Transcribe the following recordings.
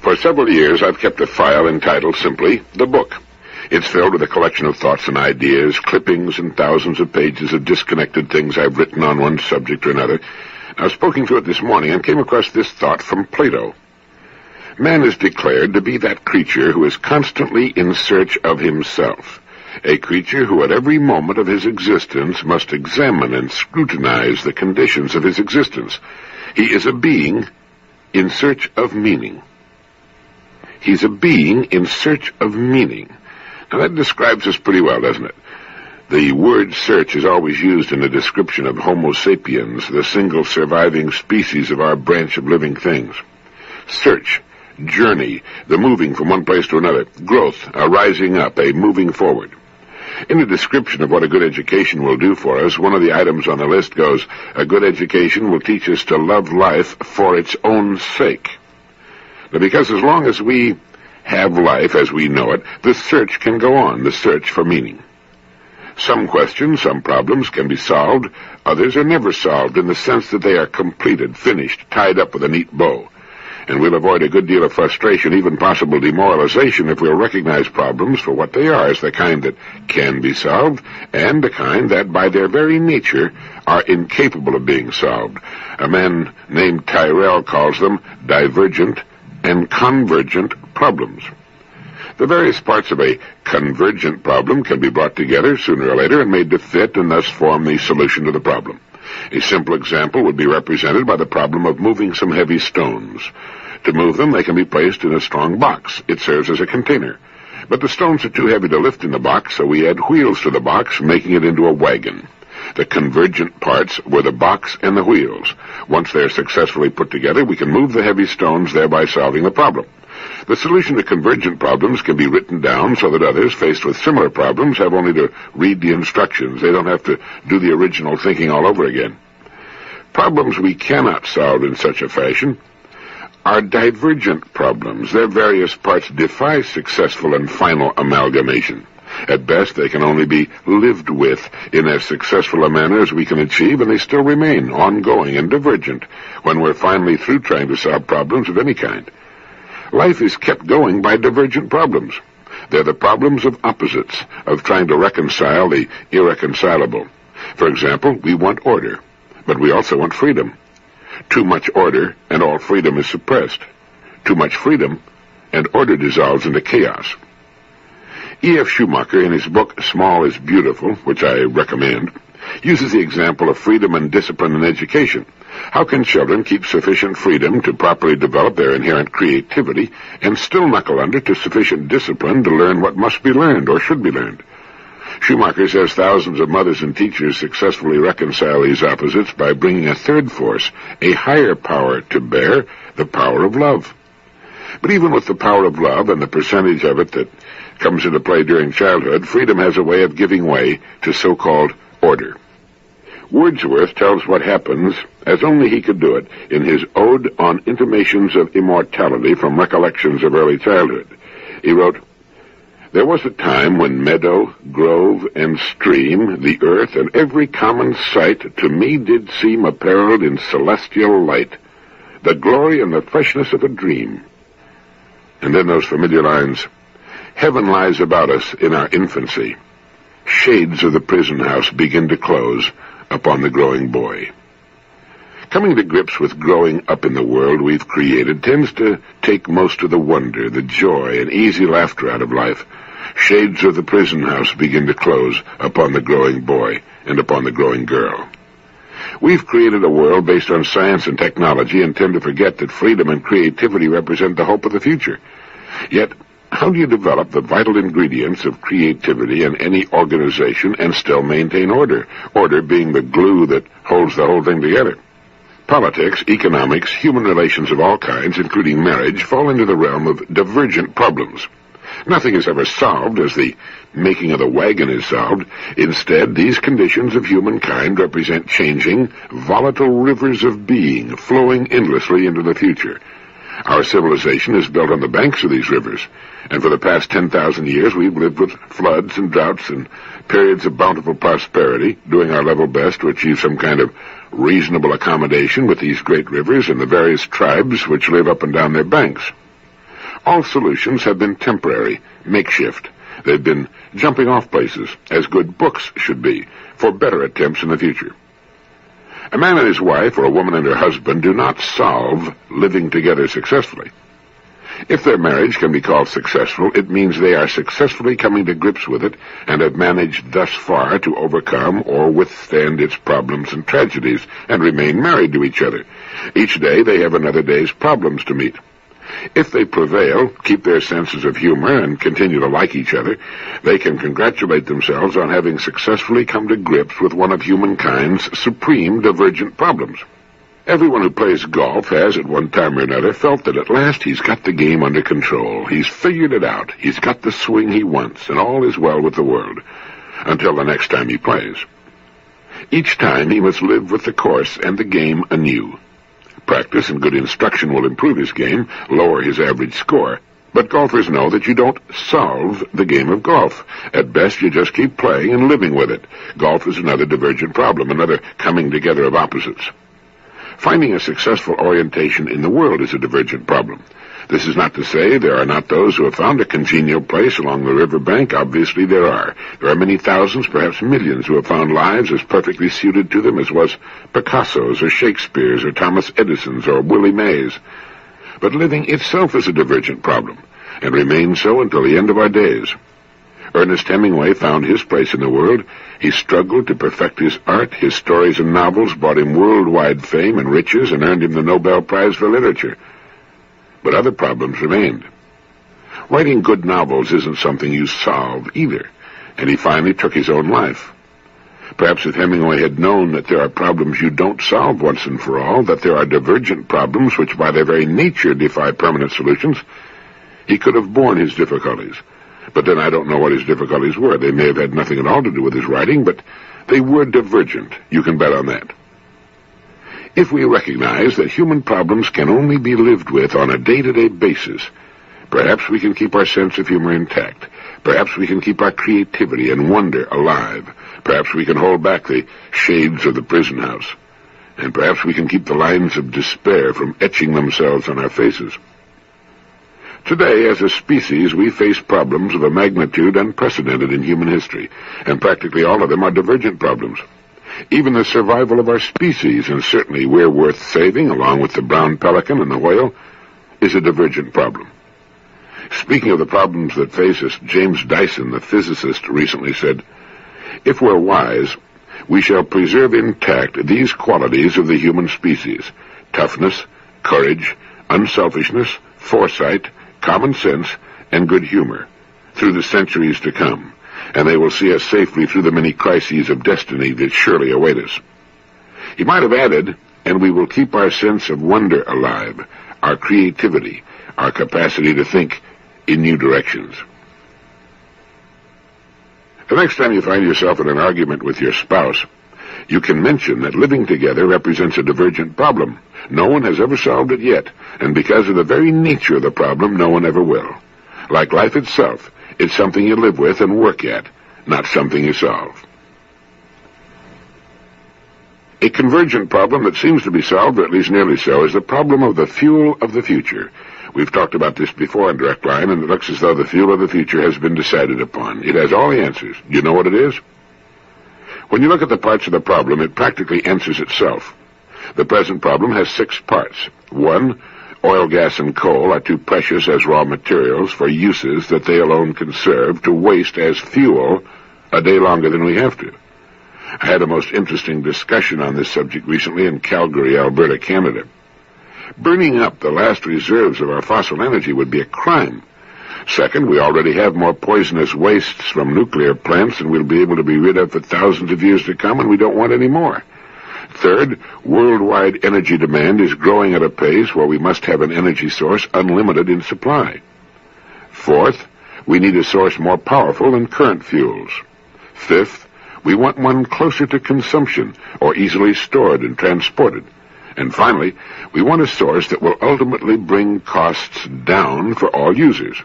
For several years, I've kept a file entitled simply The Book. It's filled with a collection of thoughts and ideas, clippings and thousands of pages of disconnected things I've written on one subject or another. I was poking through it this morning and came across this thought from Plato. Man is declared to be that creature who is constantly in search of himself, a creature who at every moment of his existence must examine and scrutinize the conditions of his existence. He is a being in search of meaning. He's a being in search of meaning. Now that describes us pretty well, doesn't it? The word search is always used in the description of Homo sapiens, the single surviving species of our branch of living things. Search, journey, the moving from one place to another, growth, a rising up, a moving forward. In the description of what a good education will do for us, one of the items on the list goes, a good education will teach us to love life for its own sake. Now, because as long as we have life as we know it, the search can go on, the search for meaning. Some questions, some problems can be solved, others are never solved in the sense that they are completed, finished, tied up with a neat bow. And we'll avoid a good deal of frustration, even possible demoralization, if we'll recognize problems for what they are, as the kind that can be solved, and the kind that, by their very nature, are incapable of being solved. A man named Tyrrell calls them divergent and convergent problems. The various parts of a convergent problem can be brought together sooner or later and made to fit and thus form the solution to the problem. A simple example would be represented by the problem of moving some heavy stones. To move them, they can be placed in a strong box. It serves as a container. But the stones are too heavy to lift in the box, so we add wheels to the box, making it into a wagon. The convergent parts were the box and the wheels. Once they are successfully put together, we can move the heavy stones, thereby solving the problem. The solution to convergent problems can be written down so that others, faced with similar problems, have only to read the instructions. They don't have to do the original thinking all over again. Problems we cannot solve in such a fashion are divergent problems. Their various parts defy successful and final amalgamation. At best, they can only be lived with in as successful a manner as we can achieve, and they still remain ongoing and divergent when we're finally through trying to solve problems of any kind. Life is kept going by divergent problems. They're the problems of opposites, of trying to reconcile the irreconcilable. For example, we want order, but we also want freedom. Too much order, and all freedom is suppressed. Too much freedom, and order dissolves into chaos. E.F. Schumacher, in his book Small is Beautiful, which I recommend, uses the example of freedom and discipline in education. How can children keep sufficient freedom to properly develop their inherent creativity and still knuckle under to sufficient discipline to learn what must be learned or should be learned? Schumacher says thousands of mothers and teachers successfully reconcile these opposites by bringing a third force, a higher power, to bear, the power of love. But even with the power of love and the percentage of it that comes into play during childhood, freedom has a way of giving way to so-called order. Wordsworth tells what happens, as only he could do it, in his Ode on Intimations of Immortality from Recollections of Early Childhood. He wrote, "There was a time when meadow, grove, and stream, the earth, and every common sight to me did seem apparelled in celestial light, the glory and the freshness of a dream." And then those familiar lines, "Heaven lies about us in our infancy. Shades of the prison house begin to close upon the growing boy." Coming to grips with growing up in the world we've created tends to take most of the wonder, the joy, and easy laughter out of life. Shades of the prison house begin to close upon the growing boy and upon the growing girl. We've created a world based on science and technology and tend to forget that freedom and creativity represent the hope of the future. Yet, how do you develop the vital ingredients of creativity in any organization and still maintain order? Order being the glue that holds the whole thing together. Politics, economics, human relations of all kinds, including marriage, fall into the realm of divergent problems. Nothing is ever solved as the making of the wagon is solved. Instead, these conditions of humankind represent changing, volatile rivers of being flowing endlessly into the future. Our civilization is built on the banks of these rivers, and for the past 10,000 years we've lived with floods and droughts and periods of bountiful prosperity, doing our level best to achieve some kind of reasonable accommodation with these great rivers and the various tribes which live up and down their banks. All solutions have been temporary, makeshift. They've been jumping off places, as good books should be, for better attempts in the future. A man and his wife, or a woman and her husband, do not solve living together successfully. If their marriage can be called successful, it means they are successfully coming to grips with it and have managed thus far to overcome or withstand its problems and tragedies and remain married to each other. Each day they have another day's problems to meet. If they prevail, keep their senses of humor, and continue to like each other, they can congratulate themselves on having successfully come to grips with one of humankind's supreme divergent problems. Everyone who plays golf has, at one time or another, felt that at last he's got the game under control. He's figured it out. He's got the swing he wants, and all is well with the world, until the next time he plays. Each time he must live with the course and the game anew. Practice and good instruction will improve his game, lower his average score. But golfers know that you don't solve the game of golf. At best, you just keep playing and living with it. Golf is another divergent problem, another coming together of opposites. Finding a successful orientation in the world is a divergent problem. This is not to say there are not those who have found a congenial place along the river bank. Obviously there are. There are many thousands, perhaps millions, who have found lives as perfectly suited to them as was Picasso's or Shakespeare's or Thomas Edison's or Willie May's. But living itself is a divergent problem, and remains so until the end of our days. Ernest Hemingway found his place in the world. He struggled to perfect his art. His stories and novels brought him worldwide fame and riches and earned him the Nobel Prize for Literature. But other problems remained. Writing good novels isn't something you solve either, and he finally took his own life. Perhaps if Hemingway had known that there are problems you don't solve once and for all, that there are divergent problems which by their very nature defy permanent solutions, he could have borne his difficulties. But then I don't know what his difficulties were. They may have had nothing at all to do with his writing, but they were divergent. You can bet on that. If we recognize that human problems can only be lived with on a day-to-day basis, perhaps we can keep our sense of humor intact. Perhaps we can keep our creativity and wonder alive. Perhaps we can hold back the shades of the prison house. And perhaps we can keep the lines of despair from etching themselves on our faces. Today, as a species, we face problems of a magnitude unprecedented in human history, and practically all of them are divergent problems. Even the survival of our species, and certainly we're worth saving, along with the brown pelican and the whale, is a divergent problem. Speaking of the problems that face us, James Dyson, the physicist, recently said, "If we're wise, we shall preserve intact these qualities of the human species: toughness, courage, unselfishness, foresight, common sense, and good humor, through the centuries to come, and they will see us safely through the many crises of destiny that surely await us." He might have added, "And we will keep our sense of wonder alive, our creativity, our capacity to think in new directions." The next time you find yourself in an argument with your spouse, you can mention that living together represents a divergent problem. No one has ever solved it yet, and because of the very nature of the problem, no one ever will. Like life itself, it's something you live with and work at, not something you solve. A convergent problem that seems to be solved, or at least nearly so, is the problem of the fuel of the future. We've talked about this before in Direct Line, and it looks as though the fuel of the future has been decided upon. It has all the answers. Do you know what it is? When you look at the parts of the problem, it practically answers itself. The present problem has 6 parts. 1, oil, gas, and coal are too precious as raw materials for uses that they alone can serve to waste as fuel a day longer than we have to. I had a most interesting discussion on this subject recently in Calgary, Alberta, Canada. Burning up the last reserves of our fossil energy would be a crime. Second, we already have more poisonous wastes from nuclear plants than we'll be able to be rid of for thousands of years to come, and we don't want any more. Third, worldwide energy demand is growing at a pace where we must have an energy source unlimited in supply. Fourth, we need a source more powerful than current fuels. Fifth, we want one closer to consumption or easily stored and transported. And finally, we want a source that will ultimately bring costs down for all users.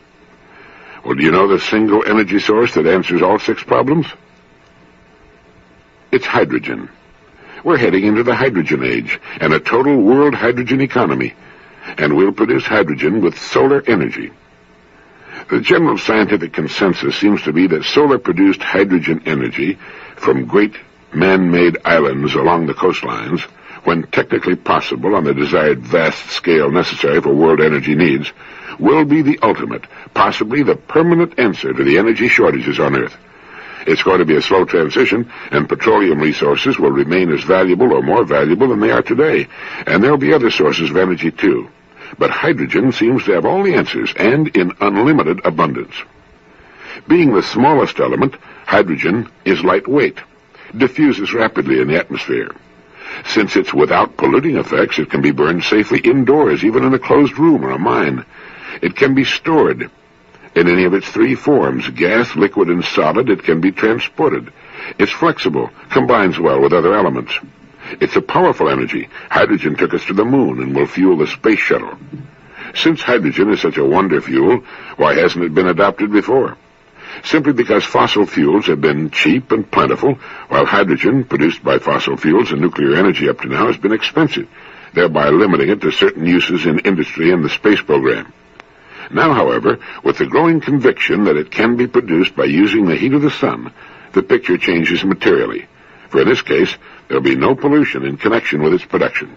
Well, do you know the single energy source that answers all 6 problems? It's hydrogen. We're heading into the hydrogen age and a total world hydrogen economy, and we'll produce hydrogen with solar energy. The general scientific consensus seems to be that solar-produced hydrogen energy from great man-made islands along the coastlines, when technically possible on the desired vast scale necessary for world energy needs, will be the ultimate, possibly the permanent answer to the energy shortages on Earth. It's going to be a slow transition, and petroleum resources will remain as valuable or more valuable than they are today, and there'll be other sources of energy too. But hydrogen seems to have all the answers, and in unlimited abundance. Being the smallest element, hydrogen is lightweight, diffuses rapidly in the atmosphere. Since it's without polluting effects, it can be burned safely indoors, even in a closed room or a mine. It can be stored in any of its three forms, gas, liquid, and solid. It can be transported. It's flexible, combines well with other elements. It's a powerful energy. Hydrogen took us to the moon and will fuel the space shuttle. Since hydrogen is such a wonder fuel, why hasn't it been adopted before? Simply because fossil fuels have been cheap and plentiful, while hydrogen, produced by fossil fuels and nuclear energy up to now, has been expensive, thereby limiting it to certain uses in industry and the space program. Now, however, with the growing conviction that it can be produced by using the heat of the sun, the picture changes materially. For in this case, there will be no pollution in connection with its production.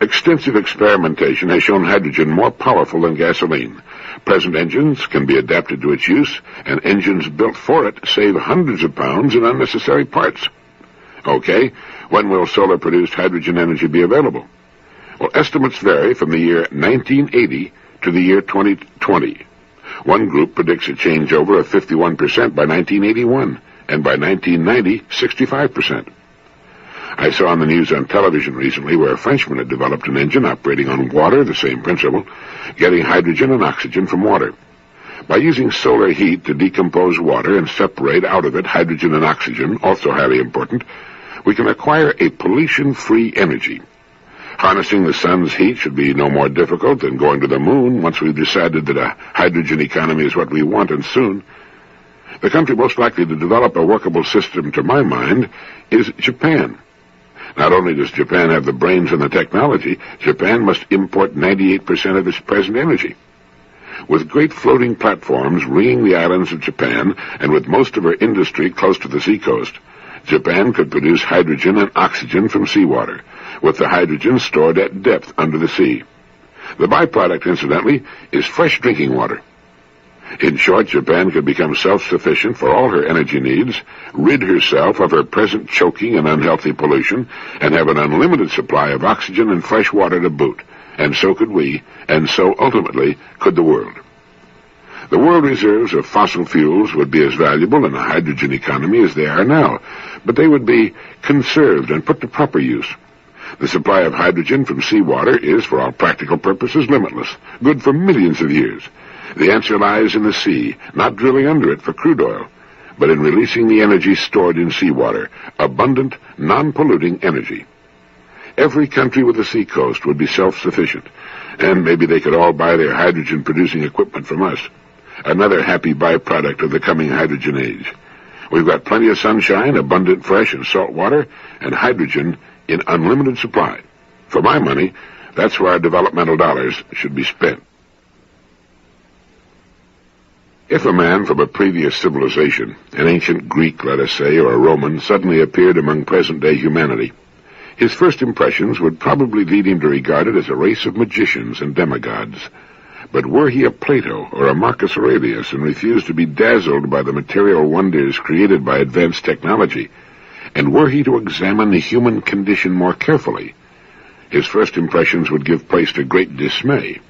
Extensive experimentation has shown hydrogen more powerful than gasoline. Present engines can be adapted to its use, and engines built for it save hundreds of pounds in unnecessary parts. Okay, when will solar-produced hydrogen energy be available? Well, estimates vary from the year 1980 to the year 2020. One group predicts a changeover of 51% by 1981, and by 1990, 65%. I saw on the news on television recently where a Frenchman had developed an engine operating on water, the same principle, getting hydrogen and oxygen from water. By using solar heat to decompose water and separate out of it hydrogen and oxygen, also highly important, we can acquire a pollution-free energy. Harnessing the sun's heat should be no more difficult than going to the moon once we've decided that a hydrogen economy is what we want, and soon. The country most likely to develop a workable system, to my mind, is Japan. Not only does Japan have the brains and the technology, Japan must import 98% of its present energy. With great floating platforms ringing the islands of Japan, and with most of her industry close to the seacoast, Japan could produce hydrogen and oxygen from seawater, with the hydrogen stored at depth under the sea. The byproduct, incidentally, is fresh drinking water. In short, Japan could become self-sufficient for all her energy needs, rid herself of her present choking and unhealthy pollution, and have an unlimited supply of oxygen and fresh water to boot. And so could we, and so ultimately could the world. The world reserves of fossil fuels would be as valuable in a hydrogen economy as they are now, but they would be conserved and put to proper use. The supply of hydrogen from seawater is, for all practical purposes, limitless, good for millions of years. The answer lies in the sea, not drilling under it for crude oil, but in releasing the energy stored in seawater, abundant, non-polluting energy. Every country with a seacoast would be self-sufficient, and maybe they could all buy their hydrogen-producing equipment from us. Another happy byproduct of the coming hydrogen age. We've got plenty of sunshine, abundant fresh and salt water, and hydrogen in unlimited supply. For my money, that's where our developmental dollars should be spent. If a man from a previous civilization, an ancient Greek, let us say, or a Roman, suddenly appeared among present-day humanity, his first impressions would probably lead him to regard it as a race of magicians and demigods. But were he a Plato or a Marcus Aurelius and refused to be dazzled by the material wonders created by advanced technology, and were he to examine the human condition more carefully, his first impressions would give place to great dismay.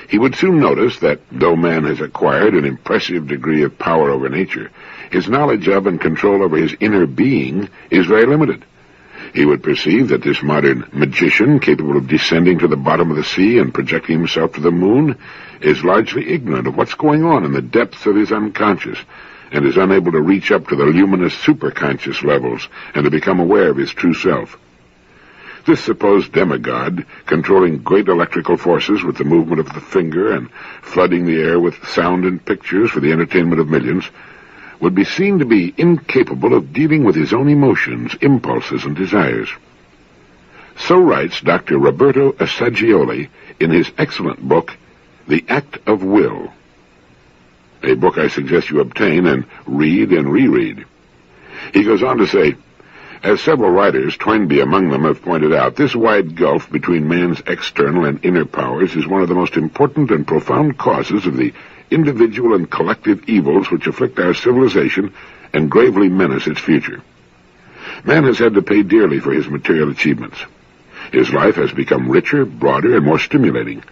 He would soon notice that, though man has acquired an impressive degree of power over nature, his knowledge of and control over his inner being is very limited. He would perceive that this modern magician, capable of descending to the bottom of the sea and projecting himself to the moon, is largely ignorant of what's going on in the depths of his unconscious, and is unable to reach up to the luminous superconscious levels and to become aware of his true self. This supposed demigod, controlling great electrical forces with the movement of the finger and flooding the air with sound and pictures for the entertainment of millions, would be seen to be incapable of dealing with his own emotions, impulses, and desires. So writes Dr. Roberto Assagioli in his excellent book, The Act of Will. a book I suggest you obtain and read and reread. He goes on to say, as several writers, Toynbee among them, have pointed out, this wide gulf between man's external and inner powers is one of the most important and profound causes of the individual and collective evils which afflict our civilization and gravely menace its future. Man has had to pay dearly for his material achievements. His life has become richer, broader, and more stimulating,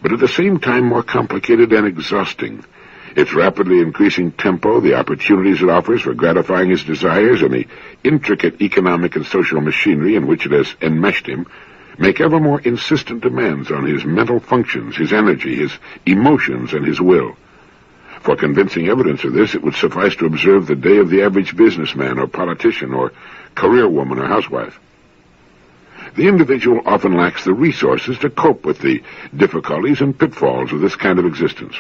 but at the same time more complicated and exhausting. Its rapidly increasing tempo, the opportunities it offers for gratifying his desires, and the intricate economic and social machinery in which it has enmeshed him, make ever more insistent demands on his mental functions, his energy, his emotions, and his will. For convincing evidence of this, it would suffice to observe the day of the average businessman or politician or career woman or housewife. The individual often lacks the resources to cope with the difficulties and pitfalls of this kind of existence.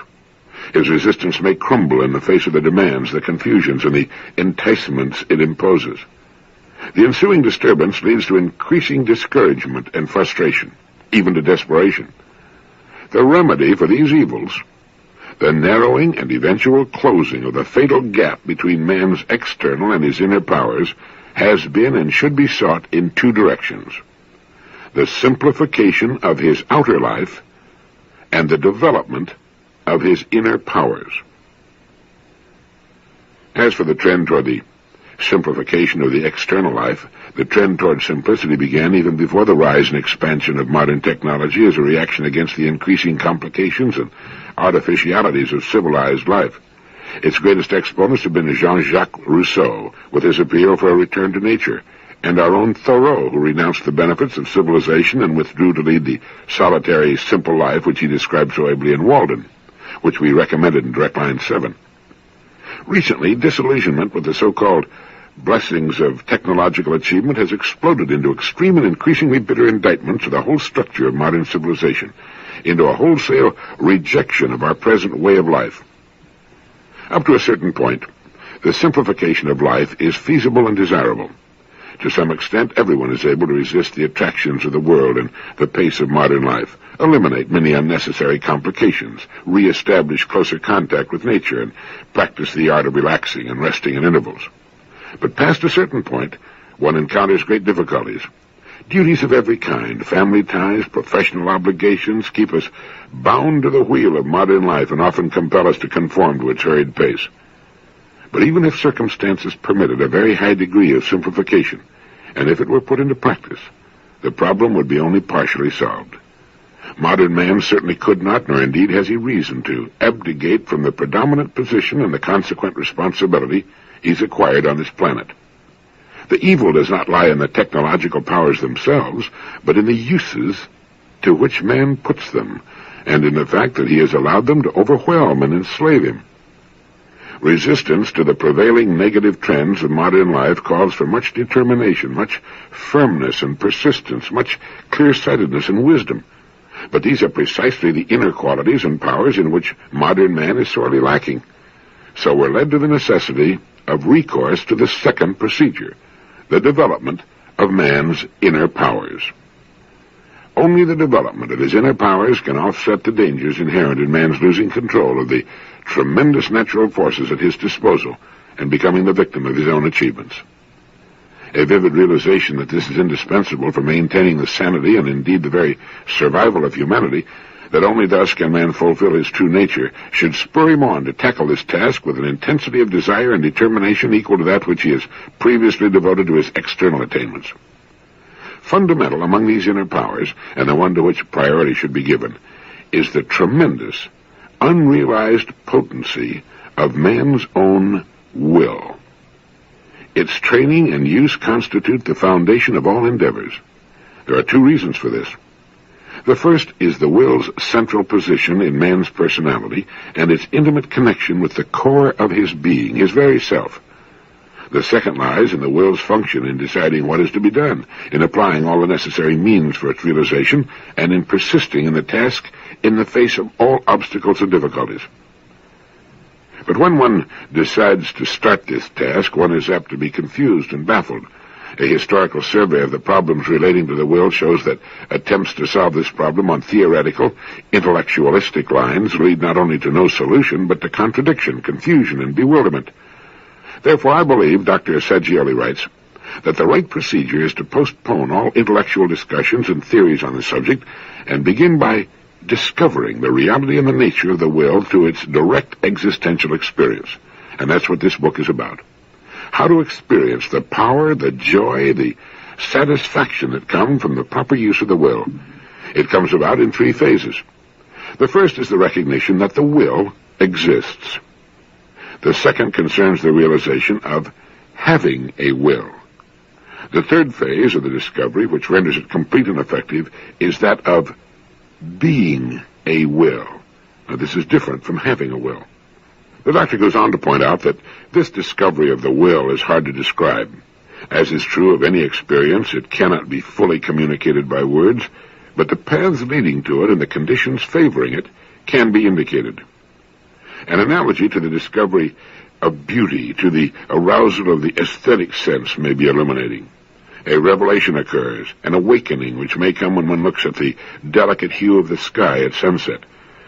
His resistance may crumble in the face of the demands, the confusions, and the enticements it imposes. The ensuing disturbance leads to increasing discouragement and frustration, even to desperation. The remedy for these evils, the narrowing and eventual closing of the fatal gap between man's external and his inner powers, has been and should be sought in two directions: the simplification of his outer life and the development of his inner powers. As for the trend toward the simplification of the external life, the trend toward simplicity began even before the rise and expansion of modern technology as a reaction against the increasing complications and artificialities of civilized life. Its greatest exponents have been Jean-Jacques Rousseau, with his appeal for a return to nature, and our own Thoreau, who renounced the benefits of civilization and withdrew to lead the solitary, simple life which he described so ably in Walden, which we recommended in Direct Line 7. Recently, disillusionment with the so-called blessings of technological achievement has exploded into extreme and increasingly bitter indictments of the whole structure of modern civilization, into a wholesale rejection of our present way of life. Up to a certain point, the simplification of life is feasible and desirable. To some extent, everyone is able to resist the attractions of the world and the pace of modern life, eliminate many unnecessary complications, re-establish closer contact with nature, and practice the art of relaxing and resting at intervals. But past a certain point, one encounters great difficulties. Duties of every kind, family ties, professional obligations, keep us bound to the wheel of modern life and often compel us to conform to its hurried pace. But even if circumstances permitted a very high degree of simplification, and if it were put into practice, the problem would be only partially solved. Modern man certainly could not, nor indeed has he reason to, abdicate from the predominant position and the consequent responsibility he's acquired on this planet. The evil does not lie in the technological powers themselves, but in the uses to which man puts them, and in the fact that he has allowed them to overwhelm and enslave him. Resistance to the prevailing negative trends of modern life calls for much determination, much firmness and persistence, much clear-sightedness and wisdom. But these are precisely the inner qualities and powers in which modern man is sorely lacking. So we're led to the necessity of recourse to the second procedure, the development of man's inner powers. Only the development of his inner powers can offset the dangers inherent in man's losing control of the tremendous natural forces at his disposal and becoming the victim of his own achievements. A vivid realization that this is indispensable for maintaining the sanity and indeed the very survival of humanity, that only thus can man fulfill his true nature, should spur him on to tackle this task with an intensity of desire and determination equal to that which he has previously devoted to his external attainments. Fundamental among these inner powers, and the one to which priority should be given, is the tremendous, unrealized potency of man's own will. Its training and use constitute the foundation of all endeavors. There are two reasons for this. The first is the will's central position in man's personality and its intimate connection with the core of his being, his very self. The second lies in the will's function in deciding what is to be done, in applying all the necessary means for its realization, and in persisting in the task in the face of all obstacles and difficulties. But when one decides to start this task, one is apt to be confused and baffled. A historical survey of the problems relating to the will shows that attempts to solve this problem on theoretical, intellectualistic lines lead not only to no solution, but to contradiction, confusion, and bewilderment. Therefore, I believe, Dr. Saggioli writes, that the right procedure is to postpone all intellectual discussions and theories on the subject and begin by discovering the reality and the nature of the will through its direct existential experience. And that's what this book is about. How to experience the power, the joy, the satisfaction that come from the proper use of the will. It comes about in 3 phases. The first is the recognition that the will exists. The second concerns the realization of having a will. The third phase of the discovery, which renders it complete and effective, is that of being a will. Now, this is different from having a will. The doctor goes on to point out that this discovery of the will is hard to describe. As is true of any experience, it cannot be fully communicated by words, but the paths leading to it and the conditions favoring it can be indicated. An analogy to the discovery of beauty, to the arousal of the aesthetic sense, may be illuminating. A revelation occurs, an awakening which may come when one looks at the delicate hue of the sky at sunset,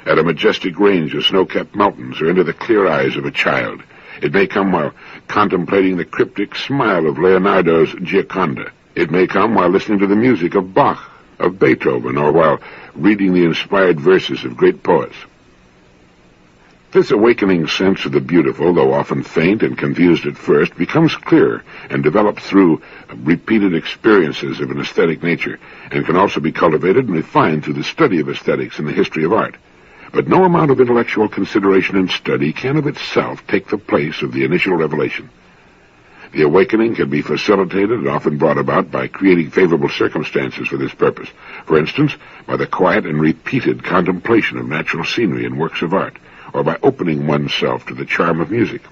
at a majestic range of snow-capped mountains, or into the clear eyes of a child. It may come while contemplating the cryptic smile of Leonardo's Gioconda. It may come while listening to the music of Bach, of Beethoven, or while reading the inspired verses of great poets. This awakening sense of the beautiful, though often faint and confused at first, becomes clearer and develops through repeated experiences of an aesthetic nature, and can also be cultivated and refined through the study of aesthetics and the history of art. But no amount of intellectual consideration and study can of itself take the place of the initial revelation. The awakening can be facilitated and often brought about by creating favorable circumstances for this purpose. For instance, by the quiet and repeated contemplation of natural scenery and works of art, or by opening oneself to the charm of music.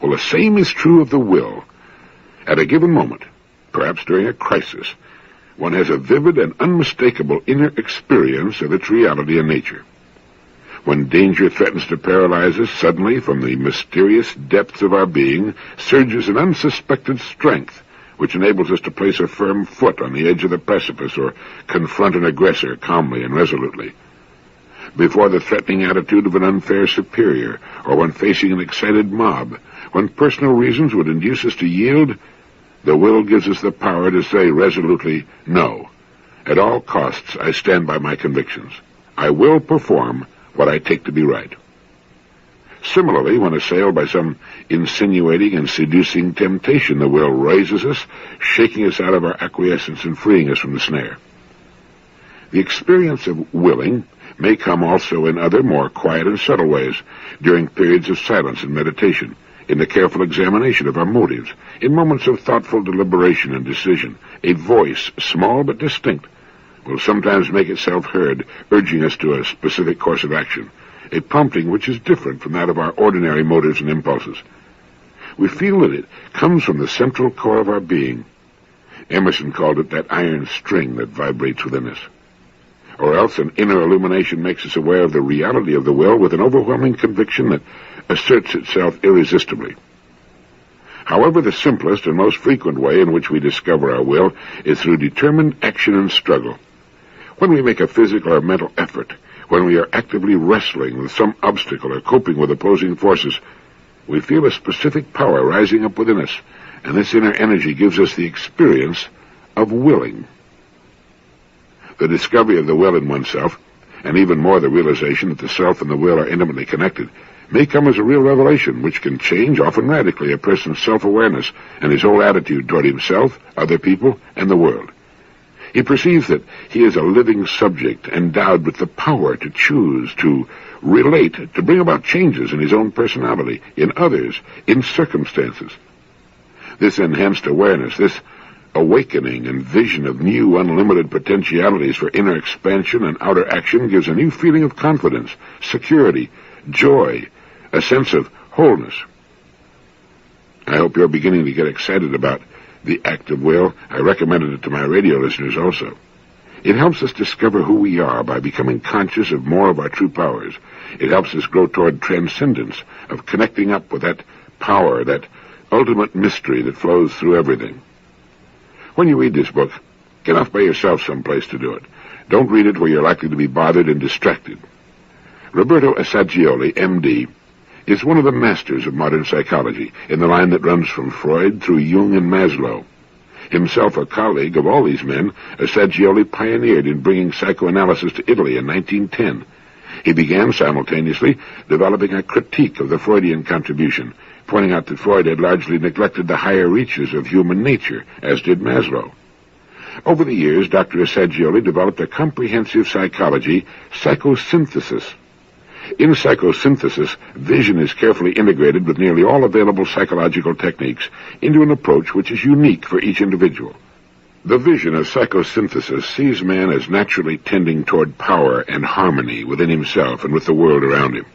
Well, the same is true of the will. At a given moment, perhaps during a crisis, one has a vivid and unmistakable inner experience of its reality and nature. When danger threatens to paralyze us, suddenly, from the mysterious depths of our being, surges an unsuspected strength, which enables us to place a firm foot on the edge of the precipice or confront an aggressor calmly and resolutely. Before the threatening attitude of an unfair superior, or when facing an excited mob, when personal reasons would induce us to yield, the will gives us the power to say resolutely, no. At all costs, I stand by my convictions. I will perform what I take to be right. Similarly, when assailed by some insinuating and seducing temptation, the will raises us, shaking us out of our acquiescence and freeing us from the snare. The experience of willing may come also in other, more quiet and subtle ways, during periods of silence and meditation, in the careful examination of our motives, in moments of thoughtful deliberation and decision. A voice, small but distinct, will sometimes make itself heard, urging us to a specific course of action, a prompting which is different from that of our ordinary motives and impulses. We feel that it comes from the central core of our being. Emerson called it that iron string that vibrates within us. Or else an inner illumination makes us aware of the reality of the will with an overwhelming conviction that asserts itself irresistibly. However, the simplest and most frequent way in which we discover our will is through determined action and struggle. When we make a physical or mental effort, when we are actively wrestling with some obstacle or coping with opposing forces, we feel a specific power rising up within us, and this inner energy gives us the experience of willing. The discovery of the will in oneself, and even more the realization that the self and the will are intimately connected, may come as a real revelation which can change, often radically, a person's self-awareness and his whole attitude toward himself, other people, and the world. He perceives that he is a living subject endowed with the power to choose, to relate, to bring about changes in his own personality, in others, in circumstances. This enhanced awareness, this awakening and vision of new, unlimited potentialities for inner expansion and outer action gives a new feeling of confidence, security, joy, a sense of wholeness. I hope you're beginning to get excited about the act of will. I recommended it to my radio listeners also. It helps us discover who we are by becoming conscious of more of our true powers. It helps us grow toward transcendence, of connecting up with that power, that ultimate mystery that flows through everything. When you read this book, get off by yourself someplace to do it. Don't read it where you're likely to be bothered and distracted. Roberto Assagioli, M.D., is one of the masters of modern psychology, in the line that runs from Freud through Jung and Maslow. Himself a colleague of all these men, Assagioli pioneered in bringing psychoanalysis to Italy in 1910. He began simultaneously developing a critique of the Freudian contribution, pointing out that Freud had largely neglected the higher reaches of human nature, as did Maslow. Over the years, Dr. Assagioli developed a comprehensive psychology, psychosynthesis. In psychosynthesis, vision is carefully integrated with nearly all available psychological techniques into an approach which is unique for each individual. The vision of psychosynthesis sees man as naturally tending toward power and harmony within himself and with the world around him.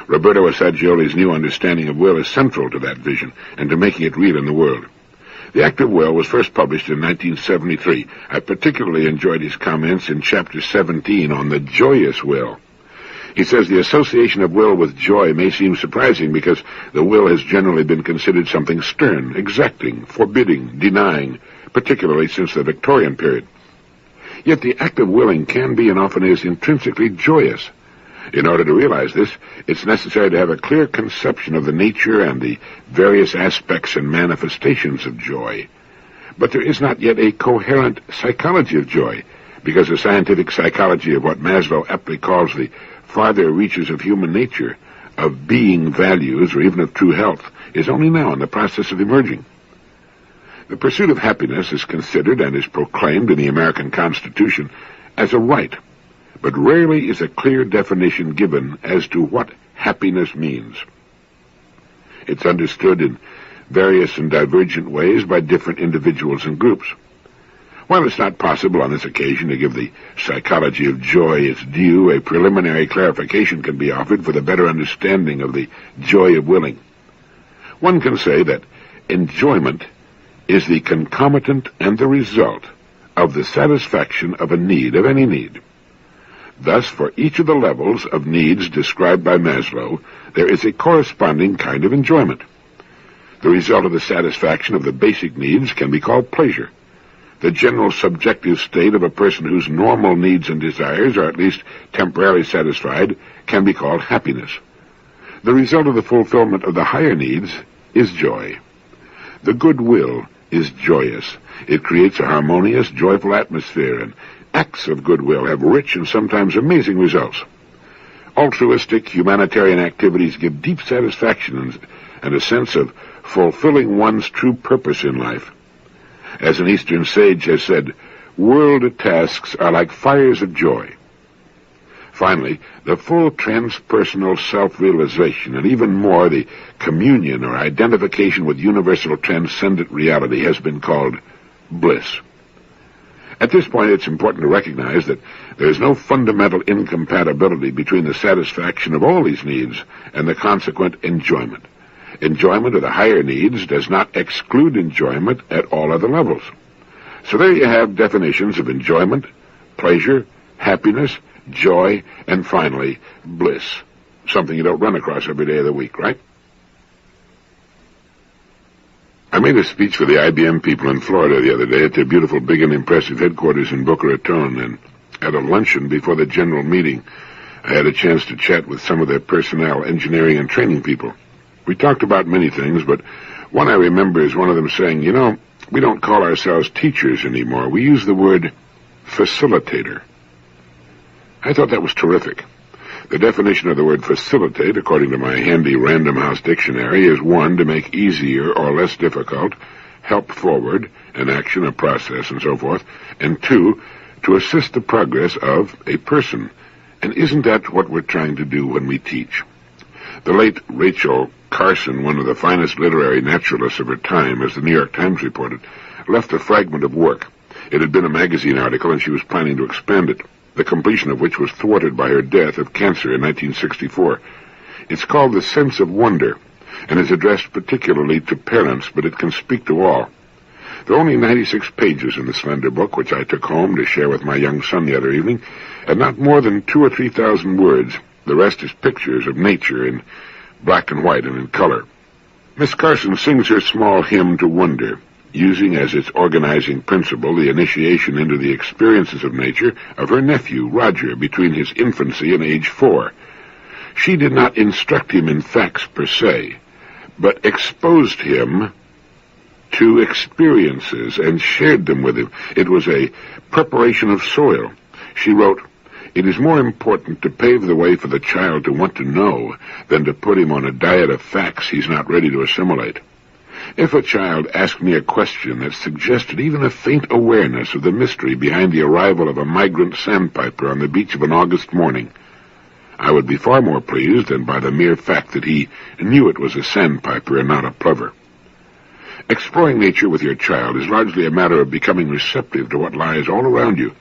Roberto Assagioli's new understanding of will is central to that vision and to making it real in the world. The Act of Will was first published in 1973. I particularly enjoyed his comments in Chapter 17 on the joyous will. He says the association of will with joy may seem surprising because the will has generally been considered something stern, exacting, forbidding, denying, particularly since the Victorian period. Yet the act of willing can be and often is intrinsically joyous. In order to realize this, it's necessary to have a clear conception of the nature and the various aspects and manifestations of joy. But there is not yet a coherent psychology of joy, because the scientific psychology of what Maslow aptly calls the farther reaches of human nature, of being values, or even of true health, is only now in the process of emerging. The pursuit of happiness is considered and is proclaimed in the American Constitution as a right, but rarely is a clear definition given as to what happiness means. It's understood in various and divergent ways by different individuals and groups. While it's not possible on this occasion to give the psychology of joy its due, a preliminary clarification can be offered for the better understanding of the joy of willing. One can say that enjoyment is the concomitant and the result of the satisfaction of a need, of any need. Thus, for each of the levels of needs described by Maslow, there is a corresponding kind of enjoyment. The result of the satisfaction of the basic needs can be called pleasure. The general subjective state of a person whose normal needs and desires are at least temporarily satisfied can be called happiness. The result of the fulfillment of the higher needs is joy. The good will is joyous. It creates a harmonious, joyful atmosphere, and acts of goodwill have rich and sometimes amazing results. Altruistic, humanitarian activities give deep satisfaction and a sense of fulfilling one's true purpose in life. As an Eastern sage has said, world tasks are like fires of joy. Finally, the full transpersonal self-realization, and even more the communion or identification with universal transcendent reality, has been called bliss. At this point, it's important to recognize that there is no fundamental incompatibility between the satisfaction of all these needs and the consequent enjoyment. Enjoyment of the higher needs does not exclude enjoyment at all other levels. So there you have definitions of enjoyment, pleasure, happiness, joy, and finally, bliss. Something you don't run across every day of the week, right? I made a speech for the IBM people in Florida the other day at their beautiful, big, and impressive headquarters in Boca Raton, and at a luncheon before the general meeting, I had a chance to chat with some of their personnel, engineering, and training people. We talked about many things, but one I remember is one of them saying, we don't call ourselves teachers anymore. We use the word facilitator. I thought that was terrific. The definition of the word facilitate, according to my handy Random House dictionary, is 1, to make easier or less difficult, help forward, an action, a process, and so forth, and 2, to assist the progress of a person. And isn't that what we're trying to do when we teach? The late Rachel Carson, one of the finest literary naturalists of her time, as the New York Times reported, left a fragment of work. It had been a magazine article, and she was planning to expand it, the completion of which was thwarted by her death of cancer in 1964. It's called The Sense of Wonder, and is addressed particularly to parents, but it can speak to all. There are only 96 pages in the slender book, which I took home to share with my young son the other evening, and not more than 2,000 or 3,000 words. The rest is pictures of nature in black and white and in color. Miss Carson sings her small hymn to wonder, using as its organizing principle the initiation into the experiences of nature of her nephew, Roger, between his infancy and age 4. She did not instruct him in facts per se, but exposed him to experiences and shared them with him. It was a preparation of soil. She wrote, "It is more important to pave the way for the child to want to know than to put him on a diet of facts he's not ready to assimilate. If a child asked me a question that suggested even a faint awareness of the mystery behind the arrival of a migrant sandpiper on the beach of an August morning, I would be far more pleased than by the mere fact that he knew it was a sandpiper and not a plover." Exploring nature with your child is largely a matter of becoming receptive to what lies all around you.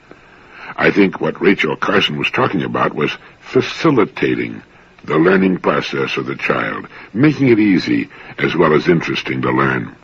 I think what Rachel Carson was talking about was facilitating the learning process of the child, making it easy as well as interesting to learn.